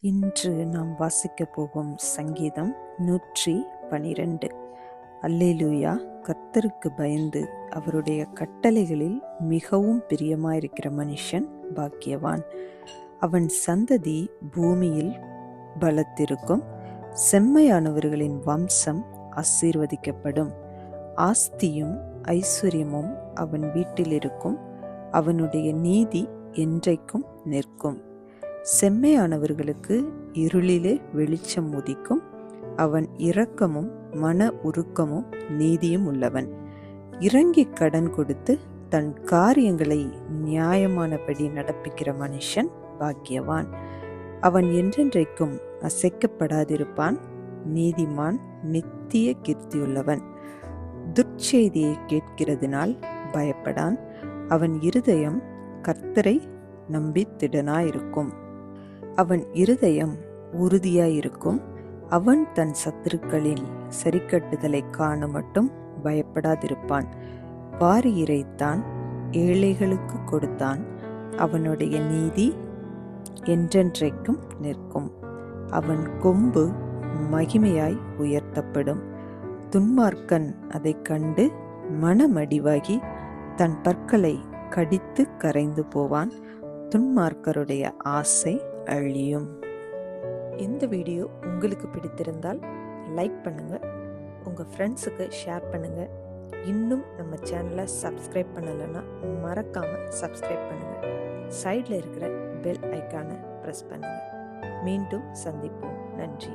இன்று நாம் வாசிக்க போகும் சங்கீதம் 112. அல்லேலூயா. கர்த்தருக்கு பயந்து அவருடைய கட்டளைகளில் மிகவும் பிரியமாயிருக்கிற மனுஷன் பாக்கியவான். அவன் சந்ததி பூமியில் பலத்திருக்கும். செம்மையானவர்களின் வம்சம் ஆசீர்வதிக்கப்படும். ஆஸ்தியும் ஐஸ்வர்யமும் அவன் வீட்டில் இருக்கும். அவனுடைய நீதி என்றைக்கும் நிற்கும். செம்மையானவர்களுக்கு இருளிலே வெளிச்சம் உதிக்கும். அவன் இரக்கமும் மன உருக்கமும் நீதியும் உள்ளவன். இறங்கி கடன் கொடுத்து தன் காரியங்களை நியாயமானபடி நடப்பிக்கிற மனுஷன் பாக்கியவான். அவன் என்றென்றைக்கும் அசைக்கப்படாதிருப்பான். நீதிமான் நித்திய கீர்த்தியுள்ளவன். துர்ச்செய்தியை கேட்கிறதுனால் பயப்படான். அவன் இருதயம் கர்த்தரை நம்பி திடனாயிருக்கும். அவன் இருதயம் உறுதியாயிருக்கும். அவன் தன் சத்துருக்களின் சரிக்கட்டுதலை காண மட்டும் பயப்படாதிருப்பான். வாரி இறைத்தான், ஏழைகளுக்கு கொடுத்தான். அவனுடைய நீதி என்றென்றைக்கும் நிற்கும். அவன் கொம்பு மகிமையாய் உயர்த்தப்படும். துன்மார்க்கன் அதை கண்டு மனமடிவாகி தன் பற்களை கடித்து கரைந்து போவான். துன்மார்க்கருடைய ஆசை அழியும். இந்த வீடியோ உங்களுக்கு பிடித்திருந்தால் லைக் பண்ணுங்க, உங்க ஃப்ரெண்ட்ஸுக்கு ஷேர் பண்ணுங்க. இன்னும் நம்ம சேனலை சப்ஸ்கிரைப் பண்ணலைன்னா மறக்காம சப்ஸ்கிரைப் பண்ணுங்க. சைடில் இருக்கிற பெல் ஐக்கானை ப்ரெஸ் பண்ணுங்க. மீண்டும் சந்திப்போம். நன்றி.